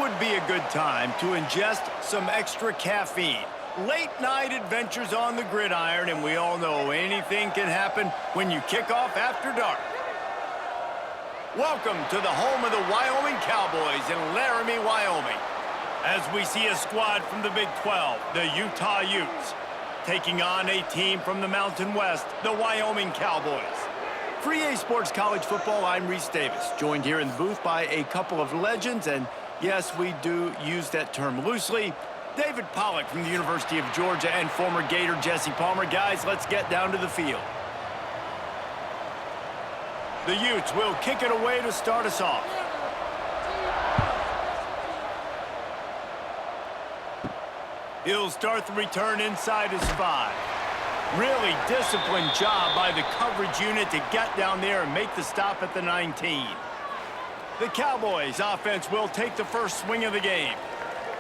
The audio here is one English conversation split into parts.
would be a good time to ingest some extra caffeine. Late night adventures on the gridiron, and we all know anything can happen when you kick off after dark. Welcome to the home of the Wyoming Cowboys in Laramie, Wyoming. As we see a squad from the Big 12, the Utah Utes, taking on a team from the Mountain West, the Wyoming Cowboys. For EA Sports College Football, I'm Reese Davis, joined here in the booth by a couple of legends, and yes, we do use that term loosely. David Pollack from the University of Georgia and former Gator Jesse Palmer. Guys, let's get down to the field. The Utes will kick it away to start us off. He'll start the return inside his 5. Really disciplined job by the coverage unit to get down there and make the stop at the 19. The Cowboys offense will take the first swing of the game.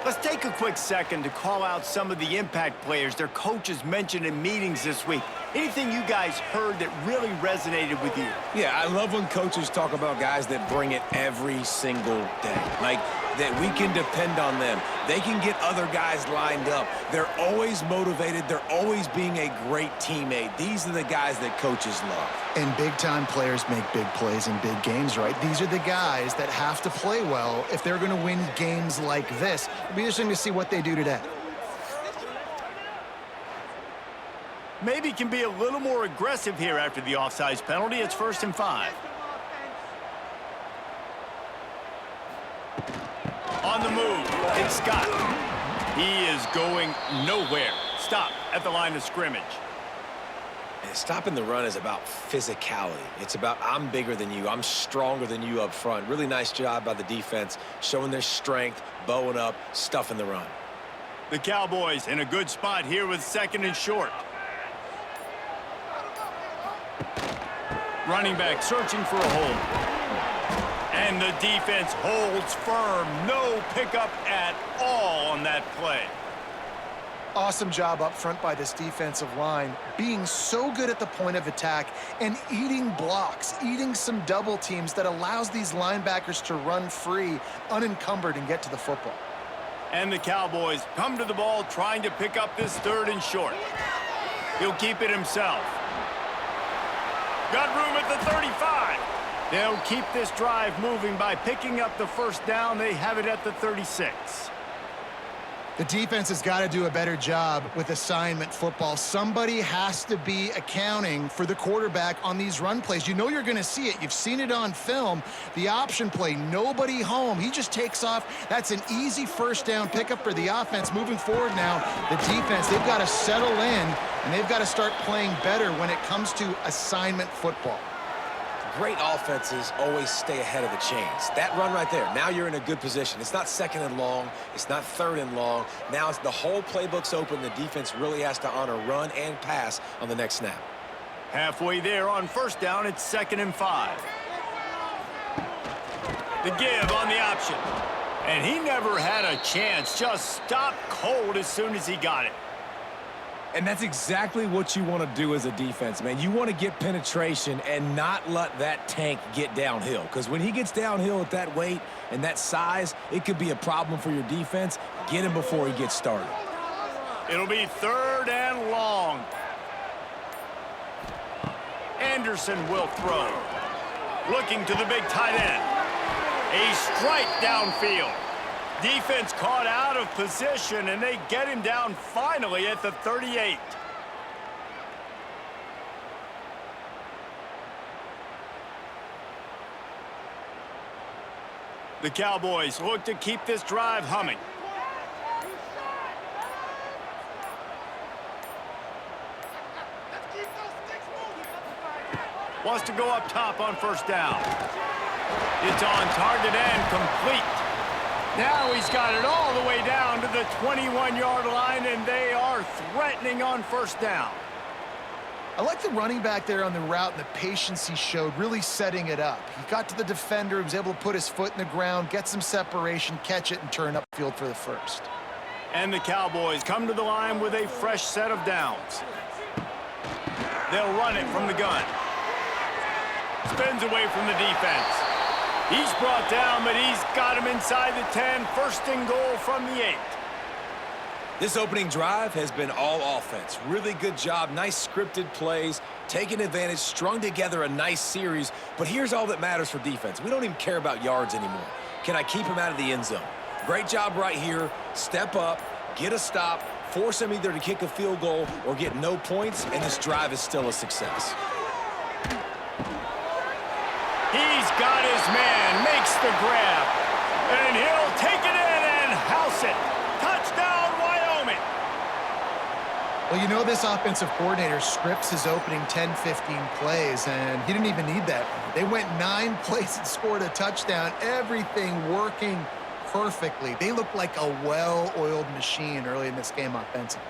Let's take a quick second to call out some of the impact players their coaches mentioned in meetings this week. Anything you guys heard that really resonated with you? Yeah, I love when coaches talk about guys that bring it every single day. Like, that we can depend on them. They can get other guys lined up. They're always motivated. They're always being a great teammate. These are the guys that coaches love. And big-time players make big plays in big games, right? These are the guys that have to play well if they're going to win games like this. It'll be interesting to see what they do today. Maybe can be a little more aggressive here after the offsides penalty. It's 1st and 5. On the move, it's Scott. He is going nowhere. Stop at the line of scrimmage. And stopping the run is about physicality. It's about I'm bigger than you. I'm stronger than you up front. Really nice job by the defense, showing their strength, bowing up, stuffing the run. The Cowboys in a good spot here with 2nd and short. Running back searching for a hole. And the defense holds firm. No pickup at all on that play. Awesome job up front by this defensive line, being so good at the point of attack and eating blocks, eating some double teams that allows these linebackers to run free, unencumbered, and get to the football. And the Cowboys come to the ball trying to pick up this 3rd and short. He'll keep it himself. Got room at the 35. They'll keep this drive moving by picking up the 1st down. They have it at the 36. The defense has got to do a better job with assignment football. Somebody has to be accounting for the quarterback on these run plays. You know you're going to see it. You've seen it on film. The option play, nobody home. He just takes off. That's an easy 1st down pickup for the offense. Moving forward now, the defense, they've got to settle in, and they've got to start playing better when it comes to assignment football. Great offenses always stay ahead of the chains. That run right there, now you're in a good position. It's not 2nd and long. It's not 3rd and long. Now it's the whole playbook's open. The defense really has to honor run and pass on the next snap. Halfway there on 1st down, it's 2nd and 5. The give on the option. And he never had a chance. Just stopped cold as soon as he got it. And that's exactly what you want to do as a defense, man. You want to get penetration and not let that tank get downhill. Because when he gets downhill at that weight and that size, it could be a problem for your defense. Get him before he gets started. It'll be 3rd and long. Anderson will throw. Looking to the big tight end. A strike downfield. Defense caught out of position, and they get him down finally at the 38. The Cowboys look to keep this drive humming. Wants to go up top on 1st down. It's on target and complete. Now he's got it all the way down to the 21-yard line, and they are threatening on 1st down. I like the running back there on the route and the patience he showed, really setting it up. He got to the defender, he was able to put his foot in the ground, get some separation, catch it, and turn upfield for the 1st. And the Cowboys come to the line with a fresh set of downs. They'll run it from the gun. Spins away from the defense. He's brought down, but he's got him inside the 10. First and goal from the 8. This opening drive has been all offense. Really good job, nice scripted plays, taking advantage, strung together a nice series. But here's all that matters for defense. We don't even care about yards anymore. Can I keep him out of the end zone? Great job right here. Step up, get a stop, force him either to kick a field goal or get no points, and this drive is still a success. He's got his man, makes the grab, and he'll take it in and house it. Touchdown, Wyoming. Well, you know this offensive coordinator scripts his opening 10, 15 plays, and he didn't even need that. They went 9 plays and scored a touchdown, everything working perfectly. They looked like a well-oiled machine early in this game offensively.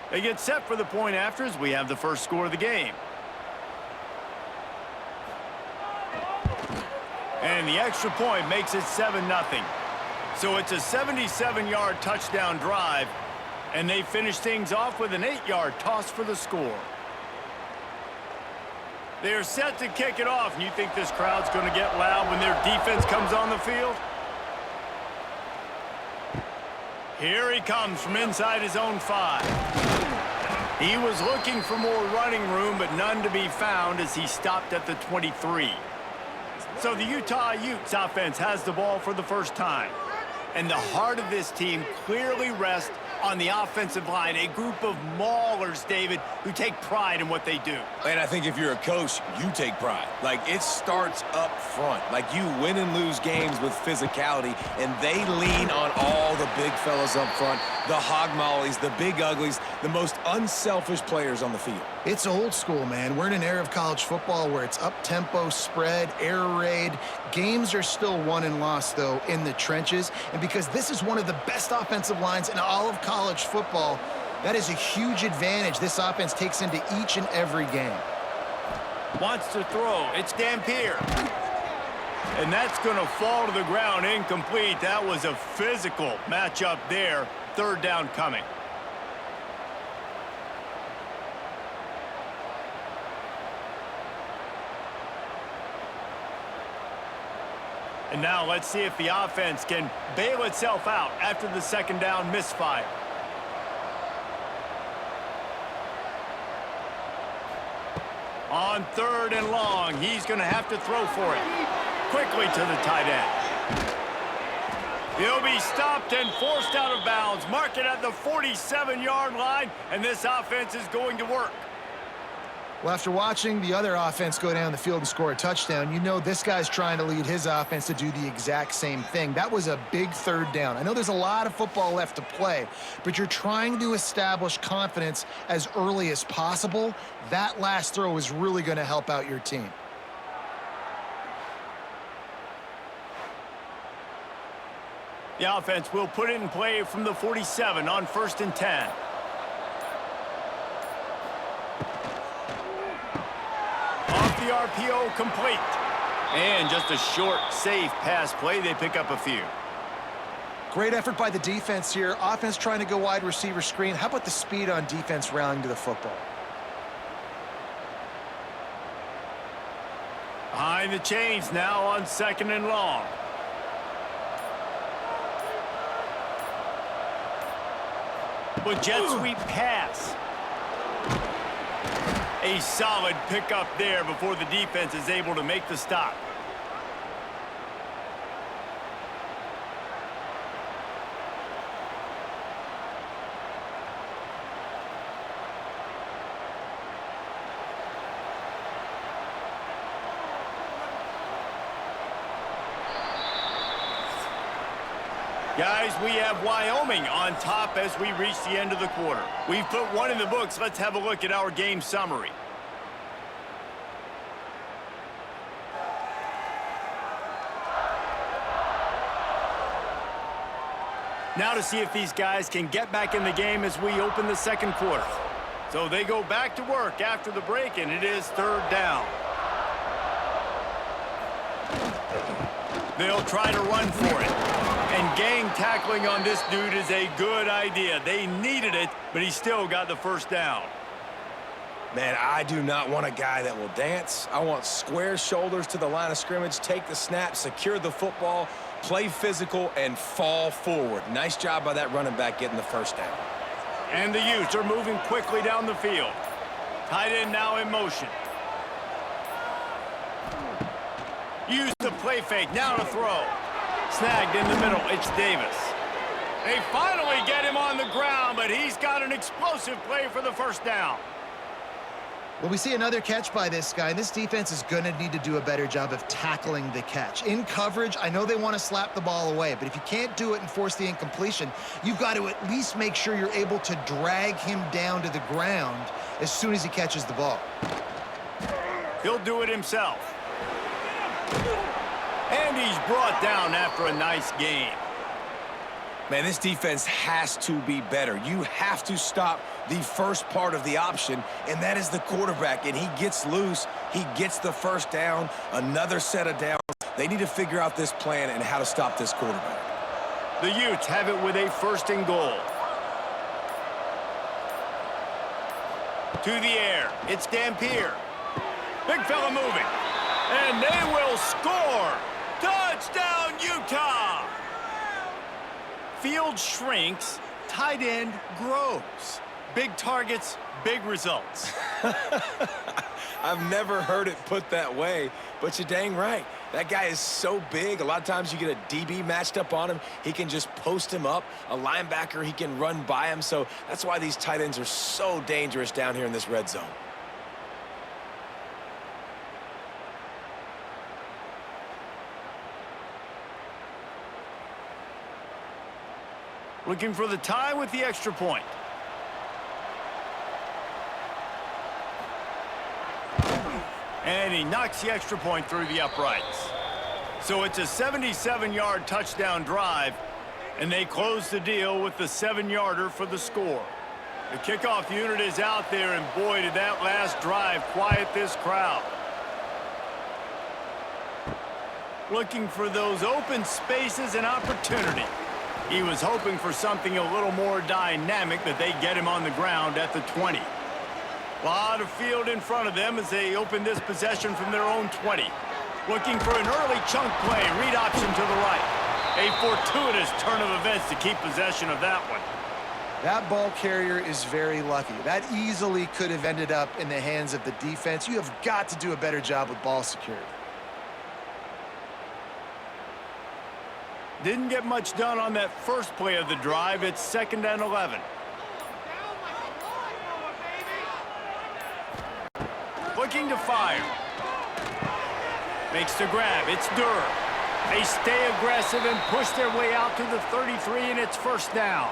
They get set for the point after as we have the first score of the game. And the extra point makes it 7-0. So it's a 77-yard touchdown drive, and they finish things off with an 8-yard toss for the score. They're set to kick it off, and you think this crowd's going to get loud when their defense comes on the field? Here he comes from inside his own 5. He was looking for more running room, but none to be found as he stopped at the 23. So the Utah Utes offense has the ball for the first time. And the heart of this team clearly rests on the offensive line, a group of maulers, David, who take pride in what they do. And I think if you're a coach, you take pride. Like, it starts up front. Like, you win and lose games with physicality, and they lean on all the big fellas up front, the hog mollies, the big uglies, the most unselfish players on the field. It's old school, man. We're in an era of college football where it's up-tempo, spread, air raid. Games are still won and lost, though, in the trenches. And because this is one of the best offensive lines in all of college football, that is a huge advantage this offense takes into each and every game. Wants to throw. It's Dampier. And that's going to fall to the ground incomplete. That was a physical matchup there. Third down coming. And now let's see if the offense can bail itself out after the second down misfire. On third and long, he's going to have to throw for it. Quickly to the tight end. He'll be stopped and forced out of bounds. Mark it at the 47-yard line, and this offense is going to work. Well, after watching the other offense go down the field and score a touchdown, you know this guy's trying to lead his offense to do the exact same thing. That was a big third down. I know there's a lot of football left to play, but you're trying to establish confidence as early as possible. That last throw is really going to help out your team. The offense will put it in play from the 47 on 1st and 10. Off the RPO, complete. And just a short, safe pass play. They pick up a few. Great effort by the defense here. Offense trying to go wide receiver screen. How about the speed on defense rallying to the football? Behind the chains now on 2nd and long. With jet sweep pass. A solid pickup there before the defense is able to make the stop. Guys, we have Wyoming on top as we reach the end of the quarter. We've put one in the books. Let's have a look at our game summary. Now to see if these guys can get back in the game as we open the second quarter. So they go back to work after the break, and it is 3rd down. They'll try to run for it. And gang tackling on this dude is a good idea. They needed it, but he still got the first down. Man, I do not want a guy that will dance. I want square shoulders to the line of scrimmage, take the snap, secure the football, play physical, and fall forward. Nice job by that running back getting the first down. And the Utes are moving quickly down the field. Tight end now in motion. Used the play fake, now to throw. Snagged in the middle, it's Davis. They finally get him on the ground, but he's got an explosive play for the first down. Well, we see another catch by this guy, and this defense is going to need to do a better job of tackling the catch. In coverage, I know they want to slap the ball away, but if you can't do it and force the incompletion, you've got to at least make sure you're able to drag him down to the ground as soon as he catches the ball. He'll do it himself. And he's brought down after a nice game. Man, this defense has to be better. You have to stop the first part of the option, and that is the quarterback. And he gets loose. He gets the first down, another set of downs. They need to figure out this plan and how to stop this quarterback. The Utes have it with a 1st and goal. To the air. It's Dampier. Big fella moving. And they will score. Touchdown, Utah! Field shrinks, tight end grows. Big targets, big results. I've never heard it put that way, but you're dang right. That guy is so big. A lot of times you get a DB matched up on him. He can just post him up. A linebacker, he can run by him. So that's why these tight ends are so dangerous down here in this red zone. Looking for the tie with the extra point. And he knocks the extra point through the uprights. So it's a 77-yard touchdown drive, and they close the deal with the 7-yarder for the score. The kickoff unit is out there, and boy, did that last drive quiet this crowd. Looking for those open spaces and opportunity. He was hoping for something a little more dynamic, that they get him on the ground at the 20. A lot of field in front of them as they open this possession from their own 20. Looking for an early chunk play, read option to the right. A fortuitous turn of events to keep possession of that one. That ball carrier is very lucky. That easily could have ended up in the hands of the defense. You have got to do a better job with ball security. Didn't get much done on that first play of the drive. It's 2nd and 11. Looking to fire. Makes the grab. It's Durr. They stay aggressive and push their way out to the 33, and it's 1st down.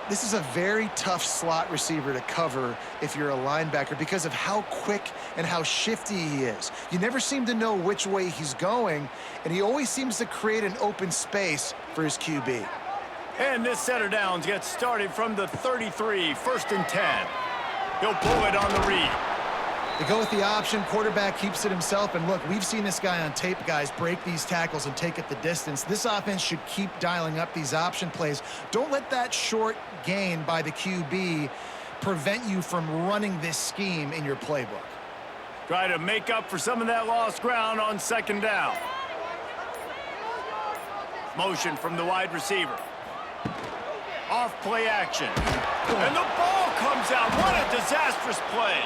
This is a very tough slot receiver to cover if you're a linebacker because of how quick and how shifty he is. You never seem to know which way he's going, and he always seems to create an open space for his QB. And this set of downs gets started from the 33, 1st and 10. He'll pull it on the read. They go with the option, quarterback keeps it himself, and look, we've seen this guy on tape, guys, break these tackles and take it the distance. This offense should keep dialing up these option plays. Don't let that short gain by the QB prevent you from running this scheme in your playbook. Try to make up for some of that lost ground on 2nd down. Motion from the wide receiver. Off play action. And the ball comes out. What a disastrous play.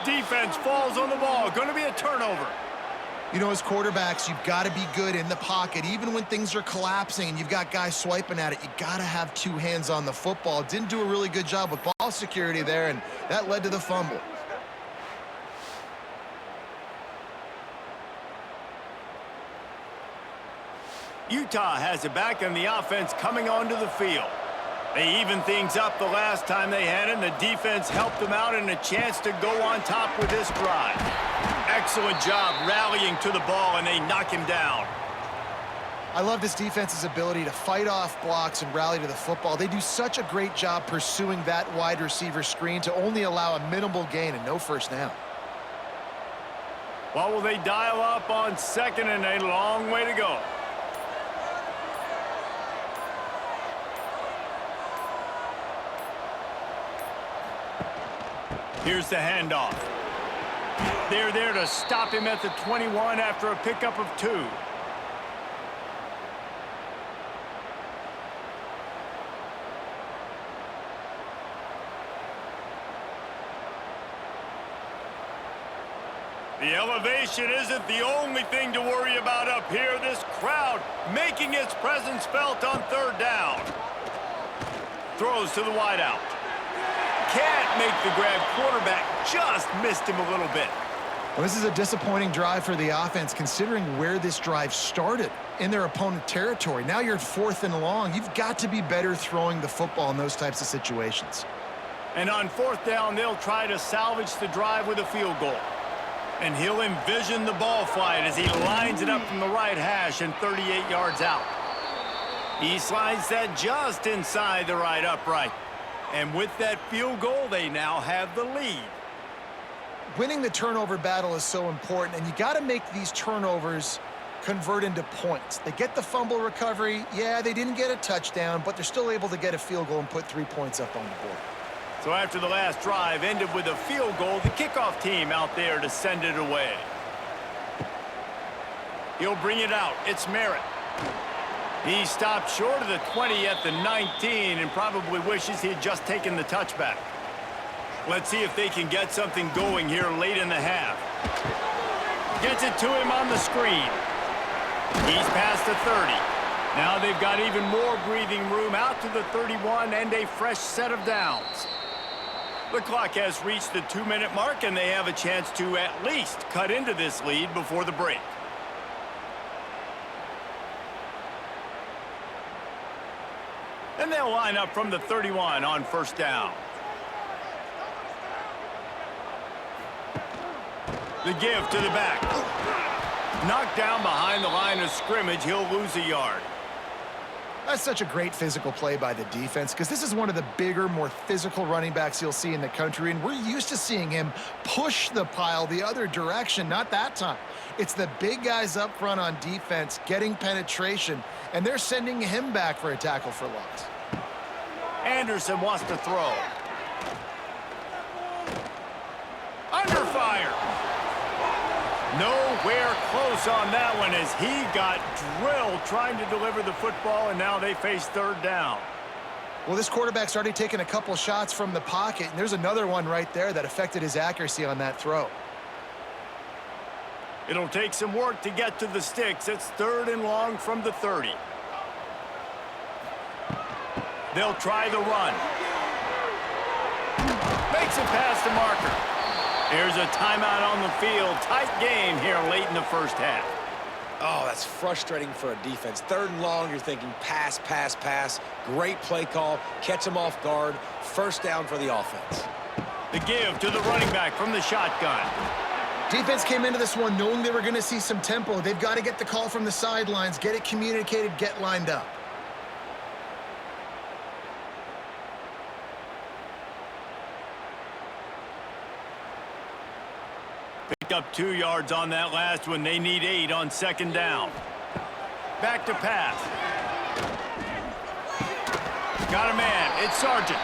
Defense falls on the ball. Going to be a turnover. You know, as quarterbacks, you've got to be good in the pocket. Even when things are collapsing and you've got guys swiping at it, you got to have 2 hands on the football. Didn't do a really good job with ball security there, and that led to the fumble. Utah has it back, and the offense coming onto the field. They evened things up the last time they had it, and the defense helped them out, and a chance to go on top with this drive. Excellent job rallying to the ball, and they knock him down. I love this defense's ability to fight off blocks and rally to the football. They do such a great job pursuing that wide receiver screen to only allow a minimal gain and no 1st down. Well, will they dial up on 2nd and a long way to go? Here's the handoff. They're there to stop him at the 21 after a pickup of 2. The elevation isn't the only thing to worry about up here. This crowd making its presence felt on 3rd down. Throws to the wideout. Can't make the grab. Quarterback just missed him a little bit. Well, this is a disappointing drive for the offense, considering where this drive started in their opponent territory. Now you're 4th and long. You've got to be better throwing the football in those types of situations. And on 4th down, they'll try to salvage the drive with a field goal. And he'll envision the ball flight as he lines it up from the right hash and 38 yards out. He slides that just inside the right upright. And with that field goal, they now have the lead. Winning the turnover battle is so important, and you got to make these turnovers convert into points. They get the fumble recovery. Yeah, they didn't get a touchdown, but they're still able to get a field goal and put 3 points up on the board. So after the last drive ended with a field goal, the kickoff team out there to send it away. He'll bring it out. It's Merritt. He stopped short of the 20 at the 19 and probably wishes he had just taken the touchback. Let's see if they can get something going here late in the half. Gets it to him on the screen. He's past the 30. Now they've got even more breathing room out to the 31 and a fresh set of downs. The clock has reached the 2-minute mark, and they have a chance to at least cut into this lead before the break. And they'll line up from the 31 on 1st down. The give to the back. Knocked down behind the line of scrimmage, he'll lose a yard. That's such a great physical play by the defense, because this is one of the bigger, more physical running backs you'll see in the country, and we're used to seeing him push the pile the other direction. Not that time. It's the big guys up front on defense getting penetration, and they're sending him back for a tackle for loss. Anderson wants to throw. Under fire. Nowhere close on that one as he got drilled trying to deliver the football, and now they face 3rd down. Well, this quarterback's already taken a couple shots from the pocket, and there's another one right there that affected his accuracy on that throw. It'll take some work to get to the sticks. It's 3rd and long from the 30. They'll try the run. Makes it past the marker. There's a timeout on the field. Tight game here late in the 1st half. Oh, that's frustrating for a defense. 3rd and long, you're thinking pass, pass, pass. Great play call. Catch them off guard. 1st down for the offense. The give to the running back from the shotgun. Defense came into this one knowing they were going to see some tempo. They've got to get the call from the sidelines, get it communicated, get lined up. Picked up 2 yards on that last one. They need 8 on 2nd down. Back to pass. Got a man. It's Sargent.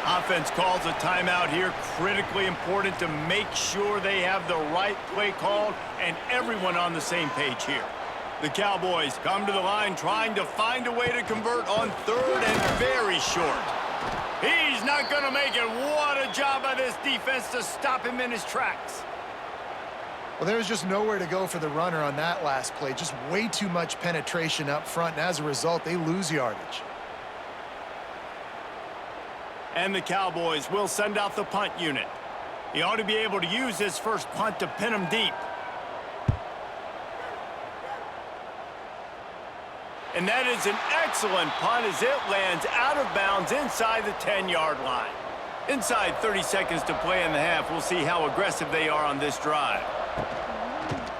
Offense calls a timeout here. Critically important to make sure they have the right play called and everyone on the same page here. The Cowboys come to the line trying to find a way to convert on 3rd and very short. He's not going to make it. What a job by this defense to stop him in his tracks. Well, there was just nowhere to go for the runner on that last play. Just way too much penetration up front, and as a result, they lose yardage. And the Cowboys will send out the punt unit. He ought to be able to use his first punt to pin him deep. And that is an excellent punt as it lands out of bounds inside the 10-yard line. Inside 30 seconds to play in the half, we'll see how aggressive they are on this drive.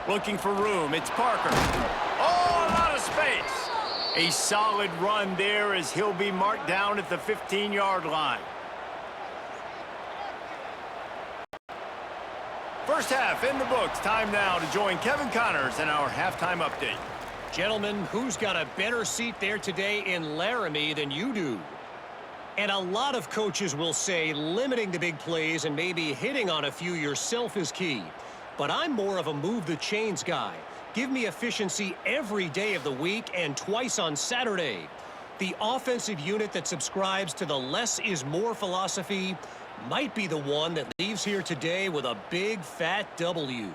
Looking for room, it's Parker. Oh, a lot of space. A solid run there as he'll be marked down at the 15-yard line. First half in the books. Time now to join Kevin Connors in our halftime update. Gentlemen, who's got a better seat there today in Laramie than you do? And a lot of coaches will say limiting the big plays and maybe hitting on a few yourself is key. But I'm more of a move the chains guy. Give me efficiency every day of the week and twice on Saturday. The offensive unit that subscribes to the less is more philosophy might be the one that leaves here today with a big fat W.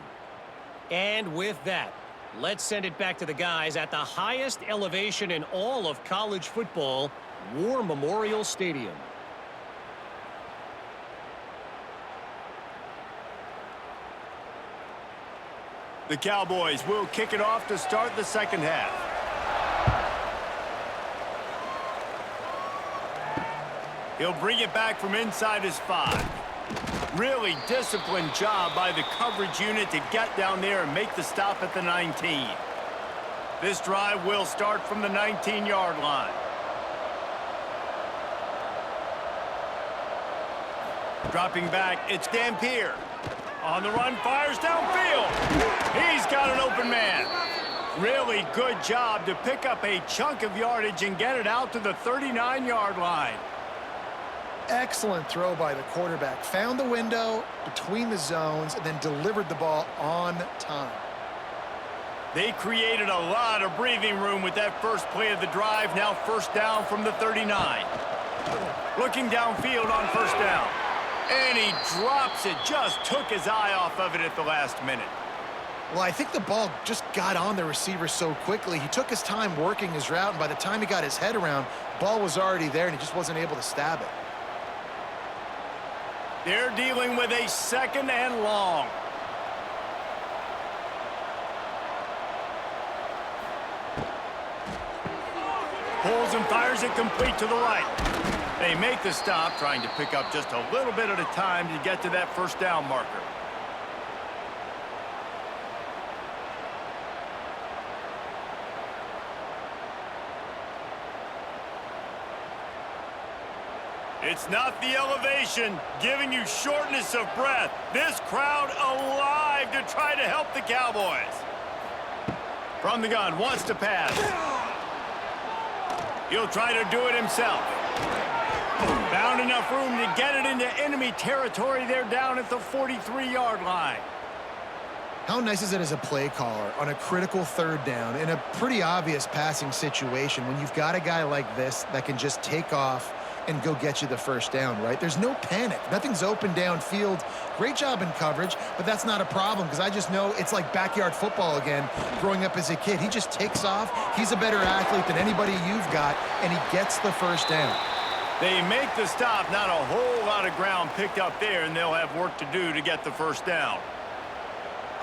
And with that, let's send it back to the guys at the highest elevation in all of college football, War Memorial Stadium. The Cowboys will kick it off to start the second half. He'll bring it back from inside his 5. Really disciplined job by the coverage unit to get down there and make the stop at the 19. This drive will start from the 19-yard line. Dropping back, it's Dampier. On the run, fires downfield. He's got an open man. Really good job to pick up a chunk of yardage and get it out to the 39-yard line. Excellent throw by the quarterback. Found the window between the zones and then delivered the ball on time. They created a lot of breathing room with that first play of the drive. Now first down from the 39. Looking downfield on first down. And he drops it. Just took his eye off of it at the last minute. Well, I think the ball just got on the receiver so quickly. He took his time working his route, and by the time he got his head around, the ball was already there, and he just wasn't able to stab it. They're dealing with a 2nd and long. Pulls and fires it complete to the right. They make the stop, trying to pick up just a little bit at a time to get to that first down marker. It's not the elevation giving you shortness of breath. This crowd alive to try to help the Cowboys. From the gun, wants to pass. He'll try to do it himself. Found enough room to get it into enemy territory. They're down at the 43-yard line. How nice is it as a play caller on a critical 3rd down in a pretty obvious passing situation when you've got a guy like this that can just take off and go get you the first down, right? There's no panic. Nothing's open downfield. Great job in coverage, but that's not a problem because I just know it's like backyard football again growing up as a kid. He just takes off. He's a better athlete than anybody you've got, and he gets the first down. They make the stop. Not a whole lot of ground picked up there, and they'll have work to do to get the first down.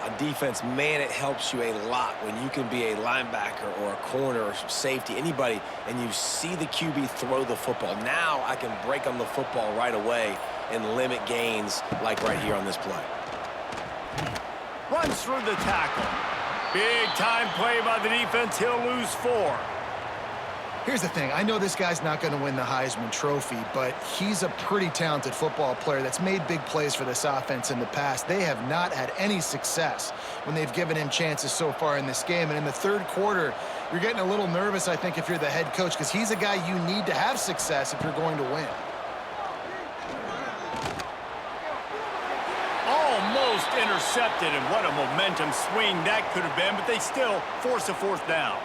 On defense, man, it helps you a lot when you can be a linebacker or a corner or safety, anybody, and you see the QB throw the football. Now I can break on the football right away and limit gains like right here on this play. Runs through the tackle. Big time play by the defense. He'll lose 4. Here's the thing. I know this guy's not going to win the Heisman Trophy, but he's a pretty talented football player that's made big plays for this offense in the past. They have not had any success when they've given him chances so far in this game. And in the 3rd quarter, you're getting a little nervous, I think, if you're the head coach, because he's a guy you need to have success if you're going to win. Almost intercepted, and what a momentum swing that could have been, but they still force a 4th down.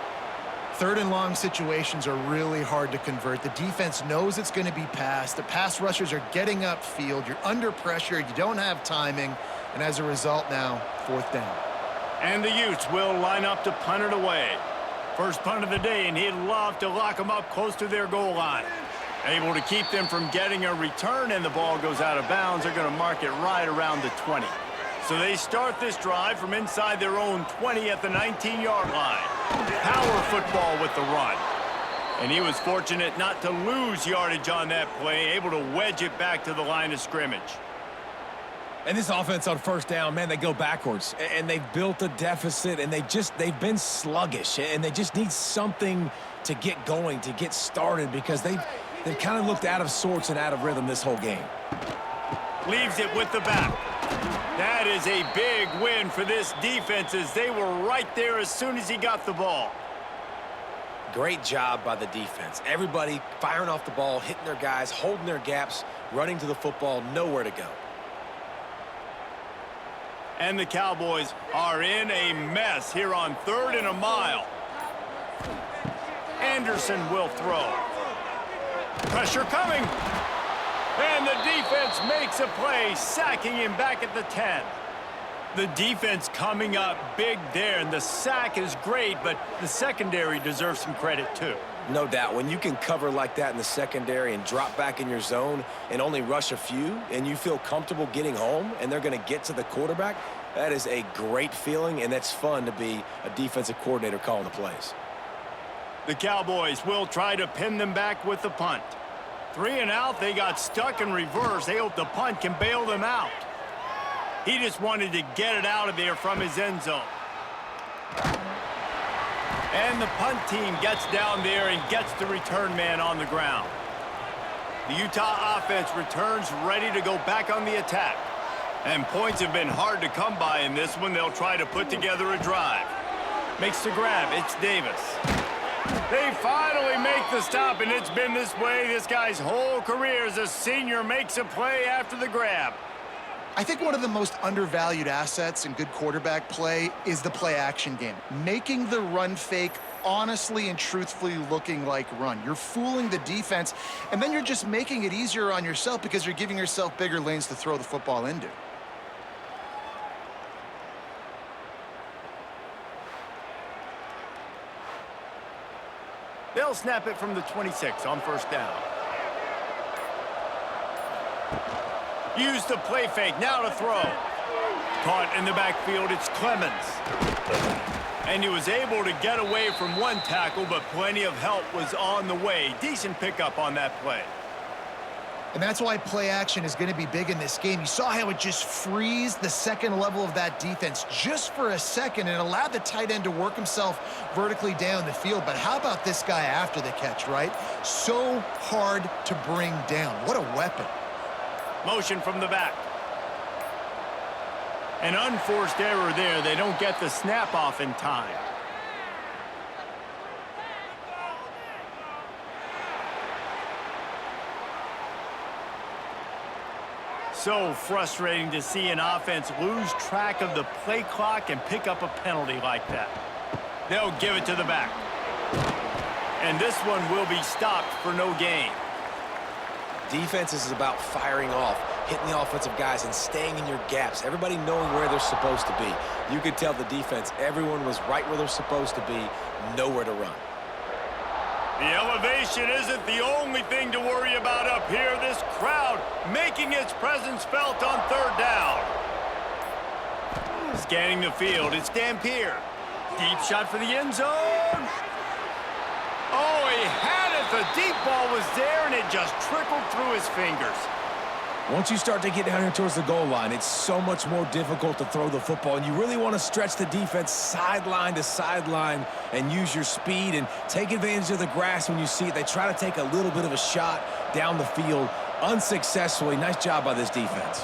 3rd and long situations are really hard to convert. The defense knows it's going to be passed. The pass rushers are getting upfield. You're under pressure. You don't have timing. And as a result now, 4th down. And the Utes will line up to punt it away. First punt of the day, and he'd love to lock them up close to their goal line. Able to keep them from getting a return, and the ball goes out of bounds. They're going to mark it right around the 20. So they start this drive from inside their own 20 at the 19-yard line. Power football with the run. And he was fortunate not to lose yardage on that play, able to wedge it back to the line of scrimmage. And this offense on first down, man, they go backwards. And they've built a deficit, and they've been sluggish. And they just need something to get going, to get started, because they've kind of looked out of sorts and out of rhythm this whole game. Leaves it with the back. That is a big win for this defense as they were right there as soon as he got the ball. Great job by the defense. Everybody firing off the ball, hitting their guys, holding their gaps, running to the football, nowhere to go. And the Cowboys are in a mess here on 3rd and a mile. Anderson will throw. Pressure coming. And the defense makes a play, sacking him back at the 10. The defense coming up big there, and the sack is great, but the secondary deserves some credit too. No doubt. When you can cover like that in the secondary and drop back in your zone and only rush a few, and you feel comfortable getting home and they're going to get to the quarterback, that is a great feeling, and that's fun to be a defensive coordinator calling the plays. The Cowboys will try to pin them back with the punt. 3 and out, they got stuck in reverse. They hope the punt can bail them out. He just wanted to get it out of there from his end zone. And the punt team gets down there and gets the return man on the ground. The Utah offense returns ready to go back on the attack. And points have been hard to come by in this one. They'll try to put together a drive. Makes the grab. It's Davis. They finally make the stop, and it's been this way this guy's whole career as a senior makes a play after the grab. I think one of the most undervalued assets in good quarterback play is the play-action game. Making the run fake honestly and truthfully looking like run. You're fooling the defense, and then you're just making it easier on yourself because you're giving yourself bigger lanes to throw the football into. They'll snap it from the 26 on 1st down. Use the play fake, now to throw. Caught in the backfield, it's Clemens. And he was able to get away from one tackle, but plenty of help was on the way. Decent pickup on that play. And that's why play action is going to be big in this game. You saw how it just freezed the second level of that defense just for a second and allowed the tight end to work himself vertically down the field. But how about this guy after the catch, right? So hard to bring down. What a weapon. Motion from the back. An unforced error there. They don't get the snap off in time. So frustrating to see an offense lose track of the play clock and pick up a penalty like that. They'll give it to the back. And this one will be stopped for no gain. Defense is about firing off, hitting the offensive guys, and staying in your gaps. Everybody knowing where they're supposed to be. You could tell the defense, everyone was right where they're supposed to be, nowhere to run. The elevation isn't the only thing to worry about up here. This crowd making its presence felt on 3rd down. Scanning the field, it's Dampier. Deep shot for the end zone. Oh, he had it. The deep ball was there, and it just trickled through his fingers. Once you start to get down here towards the goal line, it's so much more difficult to throw the football, and you really want to stretch the defense sideline to sideline and use your speed and take advantage of the grass when you see it. They try to take a little bit of a shot down the field unsuccessfully. Nice job by this defense.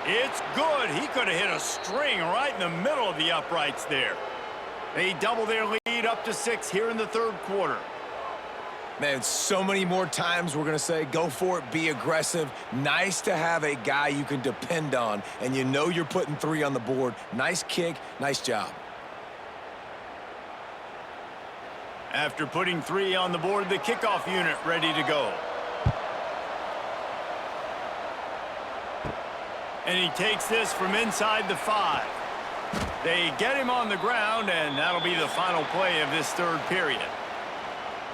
It's good. He could have hit a string right in the middle of the uprights there. They double their lead up to 6 here in the 3rd quarter. Man, so many more times we're going to say, go for it, be aggressive. Nice to have a guy you can depend on, and you know you're putting 3 on the board. Nice kick, nice job. After putting 3 on the board, the kickoff unit ready to go. And he takes this from inside the 5. They get him on the ground, and that'll be the final play of this 3rd period.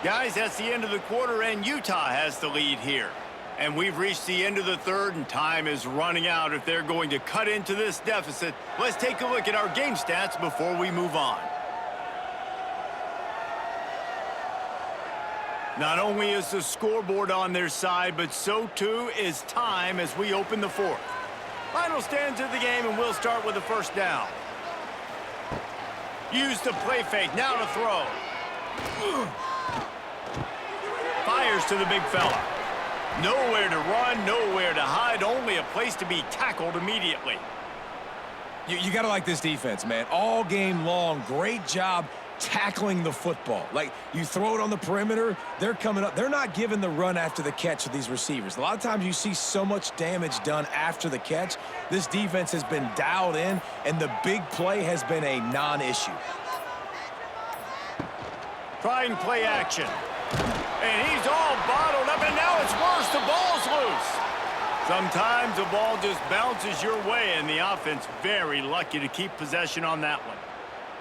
Guys, that's the end of the quarter, and Utah has the lead here. And we've reached the end of the 3rd, and time is running out if they're going to cut into this deficit. Let's take a look at our game stats before we move on. Not only is the scoreboard on their side, but so too is time as we open the 4th. Final stands of the game, and we'll start with the 1st down. Use the play fake, now to throw. Fires to the big fella. Nowhere to run, nowhere to hide, only a place to be tackled immediately. You got to like this defense, man. All game long, great job tackling the football. Like, you throw it on the perimeter, they're coming up. They're not giving the run after the catch with these receivers. A lot of times you see so much damage done after the catch. This defense has been dialed in, and the big play has been a non-issue. Trying play action. And he's all bottled up, and now it's worse. The ball's loose. Sometimes the ball just bounces your way, and the offense very lucky to keep possession on that one.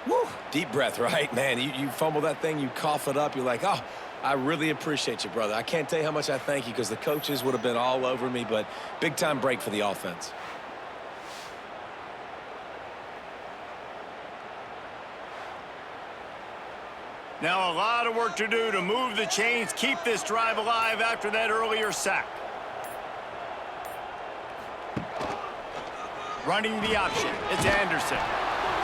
Woo. Deep breath, right? Man, you fumble that thing, you cough it up, you're like, oh, I really appreciate you, brother. I can't tell you how much I thank you because the coaches would have been all over me, but big-time break for the offense. Now a lot of work to do to move the chains, keep this drive alive after that earlier sack. Running the option, it's Anderson.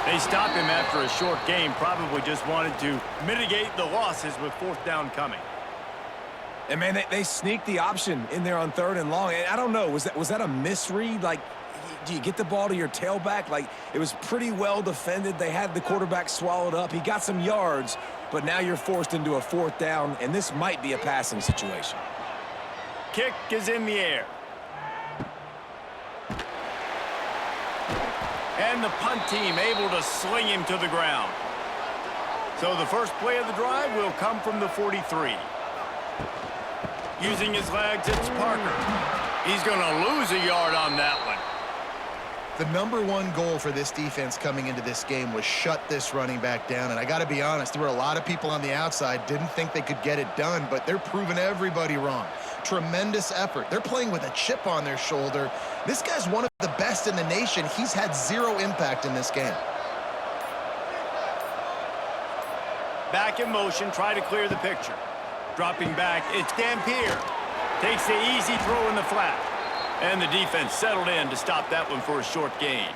They stopped him after a short game, probably just wanted to mitigate the losses with fourth down coming. And, man, they sneaked the option in there on 3rd and long. And I don't know, was that a misread? Like, do you get the ball to your tailback? Like, it was pretty well defended. They had the quarterback swallowed up. He got some yards, but now you're forced into a 4th down, and this might be a passing situation. Kick is in the air. And the punt team able to sling him to the ground. So the first play of the drive will come from the 43. Using his legs, it's Parker. He's going to lose a yard on that one. The #1 goal for this defense coming into this game was shut this running back down. And I got to be honest, there were a lot of people on the outside didn't think they could get it done, but they're proving everybody wrong. Tremendous effort. They're playing with a chip on their shoulder. This guy's one of the best in the nation. He's had 0 impact in this game. Back in motion, try to clear the picture. Dropping back, it's Dampier. Takes the easy throw in the flat. And the defense settled in to stop that one for a short gain.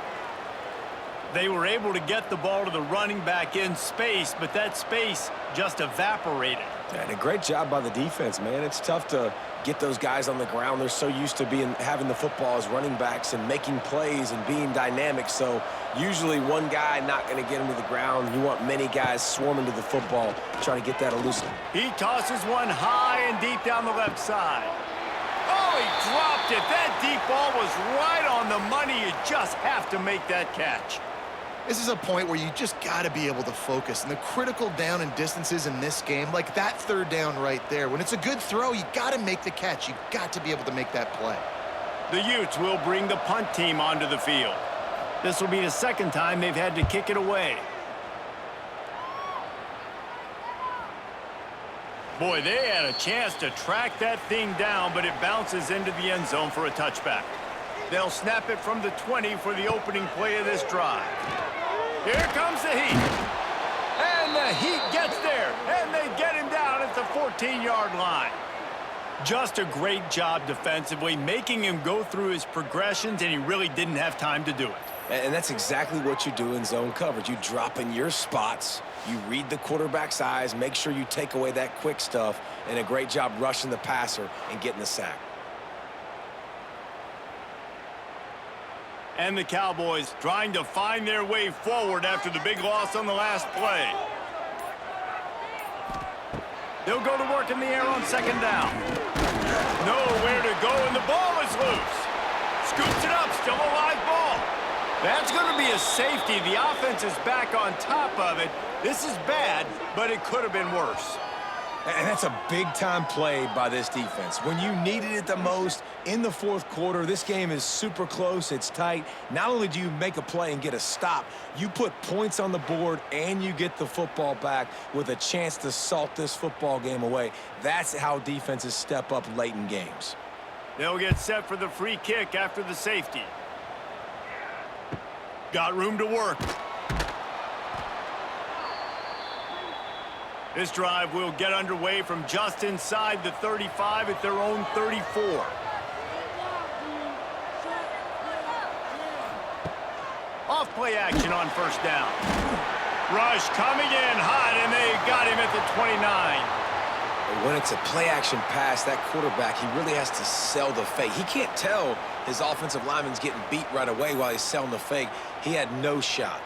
They were able to get the ball to the running back in space, but that space just evaporated. And a great job by the defense, man. It's tough to get those guys on the ground. They're so used to having the football as running backs and making plays and being dynamic. So usually one guy not going to get him to the ground. You want many guys swarming to the football, trying to get that elusive. He tosses one high and deep down the left side. Oh, he dropped it. That deep ball was right on the money. You just have to make that catch. This is a point where you just got to be able to focus. And the critical down and distances in this game, like that 3rd down right there, when it's a good throw, you got to make the catch. You got to be able to make that play. The Utes will bring the punt team onto the field. This will be the 2nd time they've had to kick it away. Boy, they had a chance to track that thing down, but it bounces into the end zone for a touchback. They'll snap it from the 20 for the opening play of this drive. Here comes the Heat. And the Heat gets there, and they get him down at the 14-yard line. Just a great job defensively, making him go through his progressions, and he really didn't have time to do it. And that's exactly what you do in zone coverage. You drop in your spots, you read the quarterback's eyes, make sure you take away that quick stuff, and a great job rushing the passer and getting the sack. And the Cowboys trying to find their way forward after the big loss on the last play. They'll go to work in the air on 2nd down. Nowhere to go, and the ball is loose. Scoops it up, still a live ball. That's going to be a safety. The offense is back on top of it. This is bad, but it could have been worse. And that's a big-time play by this defense. When you needed it the most in the 4th quarter, this game is super close, it's tight. Not only do you make a play and get a stop, you put points on the board and you get the football back with a chance to salt this football game away. That's how defenses step up late in games. They'll get set for the free kick after the safety. Got room to work. This drive will get underway from just inside the 35 at their own 34. Off play action on 1st down. Rush coming in hot, and they got him at the 29. When it's a play-action pass, that quarterback, he really has to sell the fake. He can't tell his offensive lineman's getting beat right away while he's selling the fake. He had no shot.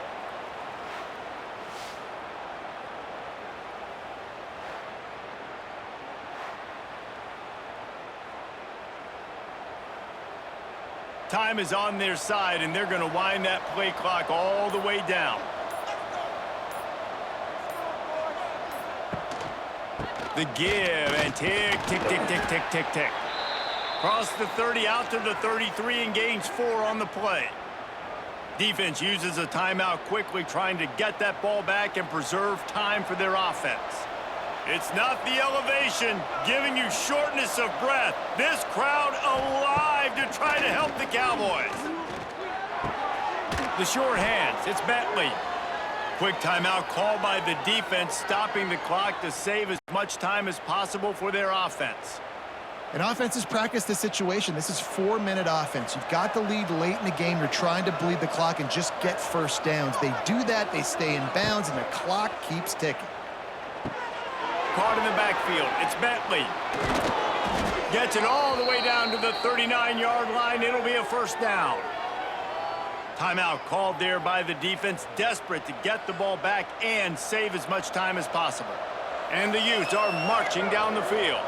Time is on their side, and they're going to wind that play clock all the way down. The give, and tick, tick, tick, tick, tick, tick, tick. Cross the 30 out to the 33 and gains 4 on the play. Defense uses a timeout quickly, trying to get that ball back and preserve time for their offense. It's not the elevation giving you shortness of breath. This crowd alive to try to help the Cowboys. The short hands, it's Bentley. Quick timeout called by the defense, stopping the clock to save as much time as possible for their offense. And offenses practice this situation. This is 4-minute offense. You've got the lead late in the game. You're trying to bleed the clock and just get first downs. They do that, they stay in bounds, and the clock keeps ticking. Caught in the backfield, it's Bentley. Gets it all the way down to the 39-yard line. It'll be a first down. Timeout called there by the defense, desperate to get the ball back and save as much time as possible. And the Utes are marching down the field.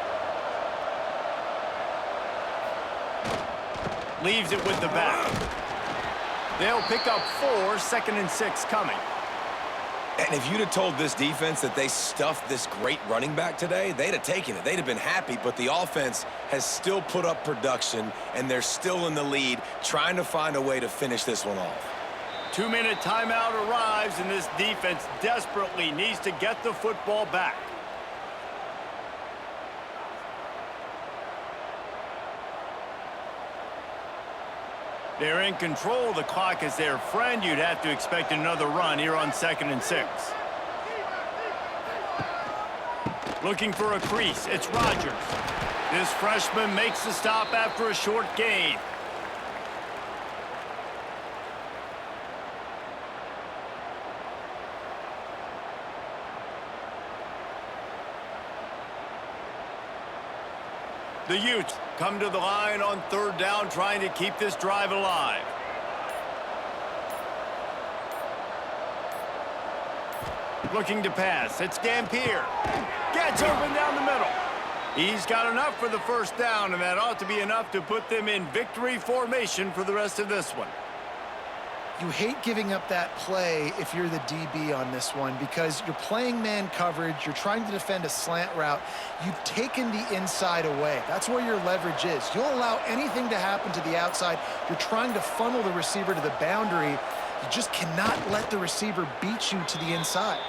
Leaves it with the back. They'll pick up 4, 2nd and 6 coming. And if you'd have told this defense that they stuffed this great running back today, they'd have taken it. They'd have been happy, but the offense has still put up production, and they're still in the lead, trying to find a way to finish this one off. 2-minute timeout arrives, and this defense desperately needs to get the football back. They're in control. The clock is their friend. You'd have to expect another run here on 2nd and 6. Looking for a crease. It's Rodgers. This freshman makes the stop after a short gain. The Utes come to the line on 3rd down, trying to keep this drive alive. Looking to pass. It's Dampier. Gets open down the middle. He's got enough for the first down, and that ought to be enough to put them in victory formation for the rest of this one. You hate giving up that play if you're the DB on this one, because you're playing man coverage, you're trying to defend a slant route, you've taken the inside away. That's where your leverage is. You'll allow anything to happen to the outside. You're trying to funnel the receiver to the boundary. You just cannot let the receiver beat you to the inside.